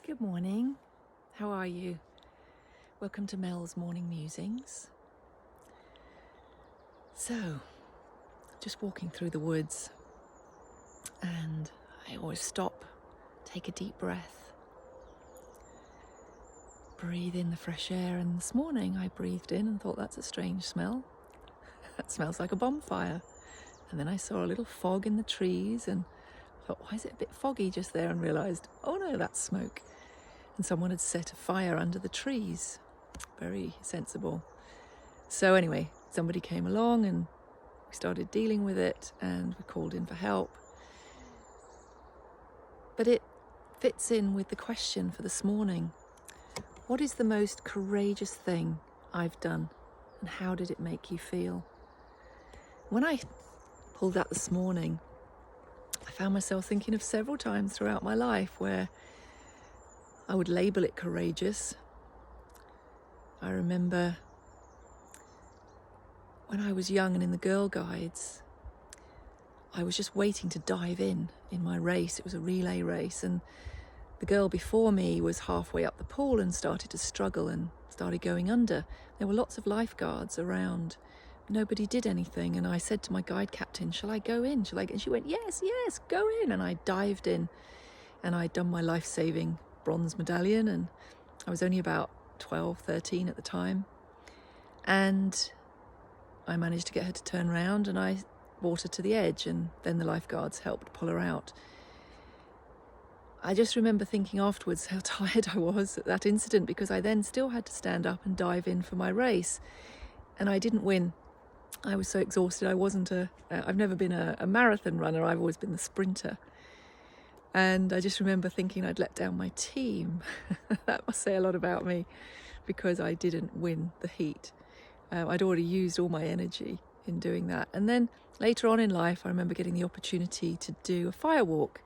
Good morning. How are you? Welcome to Mel's Morning Musings. So, just walking through the woods, and I always stop, take a deep breath, breathe in the fresh air. And this morning I breathed in and thought, that's a strange smell. That smells like a bonfire. And then I saw a little fog in the trees and thought, why is it a bit foggy just there? And realized, oh no, that's smoke. And someone had set a fire under the trees. Very sensible. So anyway, somebody came along and we started dealing with it, and we called in for help. But it fits in with the question for this morning. What is the most courageous thing I've done, and how did it make you feel? When I pulled that this morning, I found myself thinking of several times throughout my life where I would label it courageous. I remember when I was young and in the Girl Guides, I was just waiting to dive in my race. It was a relay race, and the girl before me was halfway up the pool and started to struggle and started going under. There were lots of lifeguards around. Nobody did anything, and I said to my guide captain, shall I go in? And she went, yes, go in. And I dived in, and I'd done my life-saving bronze medallion, and I was only about 12, 13 at the time. And I managed to get her to turn around, and I brought her to the edge, and then the lifeguards helped pull her out. I just remember thinking afterwards how tired I was at that incident, because I then still had to stand up and dive in for my race, and I didn't win. I was so exhausted. I've never been a marathon runner. I've always been the sprinter. And I just remember thinking I'd let down my team. That must say a lot about me, because I didn't win the heat. I'd already used all my energy in doing that. And then later on in life, I remember getting the opportunity to do a fire walk.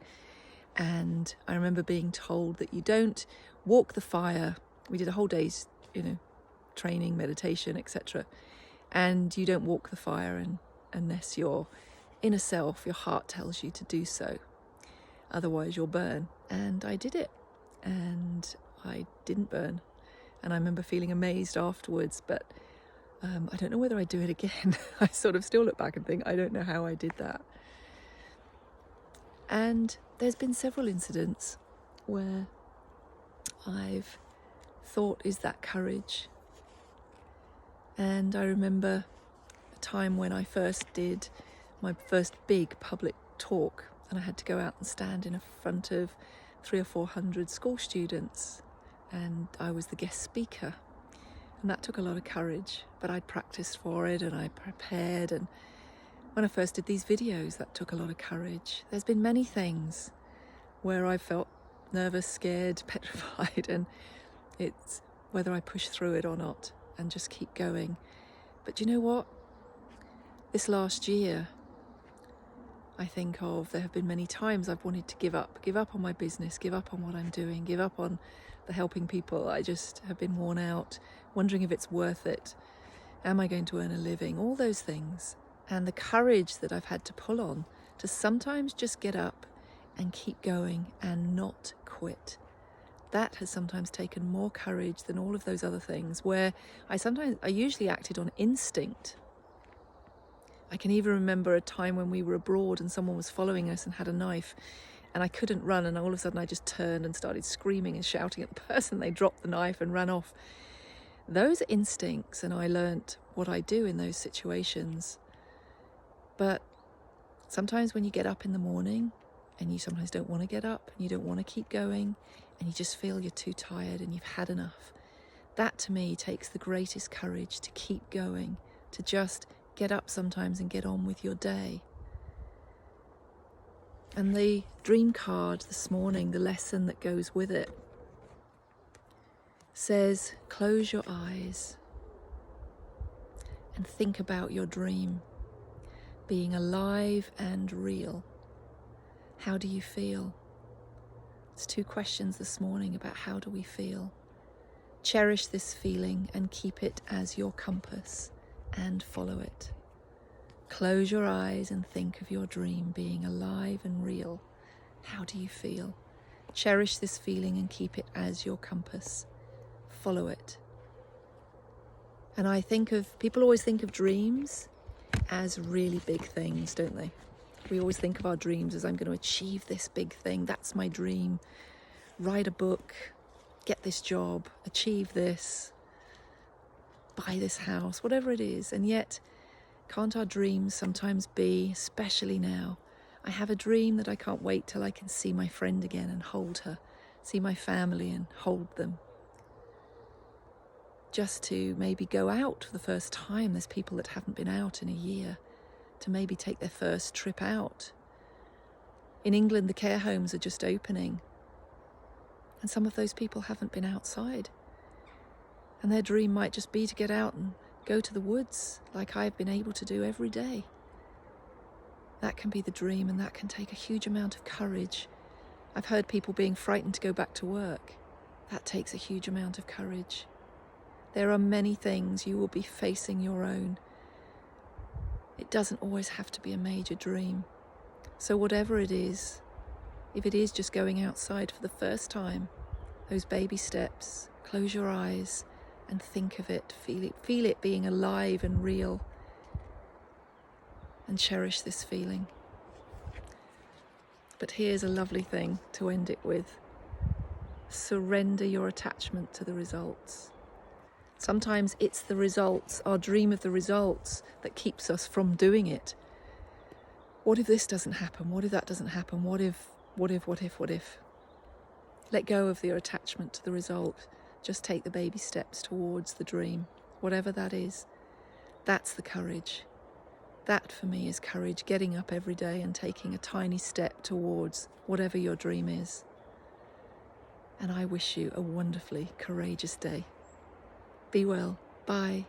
And I remember being told that you don't walk the fire. We did a whole day's, training, meditation, etc. And you don't walk the fire unless your inner self, your heart tells you to do so. Otherwise you'll burn. And I did it, and I didn't burn. And I remember feeling amazed afterwards, but I don't know whether I'd do it again. I sort of still look back and think, I don't know how I did that. And there's been several incidents where I've thought, is that courage? And I remember a time when I first did my first big public talk, and I had to go out and stand in front of 300 or 400 school students, and I was the guest speaker. And that took a lot of courage, but I'd practiced for it and I prepared. And when I first did these videos, that took a lot of courage. There's been many things where I felt nervous, scared, petrified, and it's whether I push through it or not and just keep going. But you know what? This last year, I think there have been many times I've wanted to give up on my business, give up on what I'm doing, give up on the helping people. I just have been worn out, wondering if it's worth it. Am I going to earn a living? All those things. And the courage that I've had to pull on to sometimes just get up and keep going and not quit. That has sometimes taken more courage than all of those other things, where I usually acted on instinct. I can even remember a time when we were abroad and someone was following us and had a knife, and I couldn't run, and all of a sudden I just turned and started screaming and shouting at the person. They dropped the knife and ran off. Those are instincts, and I learnt what I do in those situations. But sometimes when you get up in the morning and you sometimes don't want to get up and you don't want to keep going and you just feel you're too tired and you've had enough, that to me takes the greatest courage to keep going, to just get up sometimes and get on with your day. And the dream card this morning, the lesson that goes with it, says, close your eyes and think about your dream being alive and real. How do you feel? It's 2 questions this morning about how do we feel. Cherish this feeling and keep it as your compass and follow it. Close your eyes and think of your dream being alive and real. How do you feel? Cherish this feeling and keep it as your compass. Follow it. And I think people always think of dreams as really big things, don't they? We always think of our dreams as, I'm going to achieve this big thing. That's my dream. Write a book, get this job, achieve this, buy this house, whatever it is. And yet, can't our dreams sometimes be, especially now, I have a dream that I can't wait till I can see my friend again and hold her, see my family and hold them. Just to maybe go out for the first time. There's people that haven't been out in a year, to maybe take their first trip out. In England, the care homes are just opening, and some of those people haven't been outside. And their dream might just be to get out and go to the woods like I've been able to do every day. That can be the dream, and that can take a huge amount of courage. I've heard people being frightened to go back to work. That takes a huge amount of courage. There are many things you will be facing your own. It doesn't always have to be a major dream. So whatever it is, if it is just going outside for the first time, those baby steps, close your eyes and think of it, feel it being alive and real, and cherish this feeling. But here's a lovely thing to end it with. Surrender your attachment to the results. Sometimes it's the results, our dream of the results, that keeps us from doing it. What if this doesn't happen? What if that doesn't happen? What if? Let go of your attachment to the result. Just take the baby steps towards the dream, whatever that is. That's the courage. That for me is courage, getting up every day and taking a tiny step towards whatever your dream is. And I wish you a wonderfully courageous day. Be well. Bye.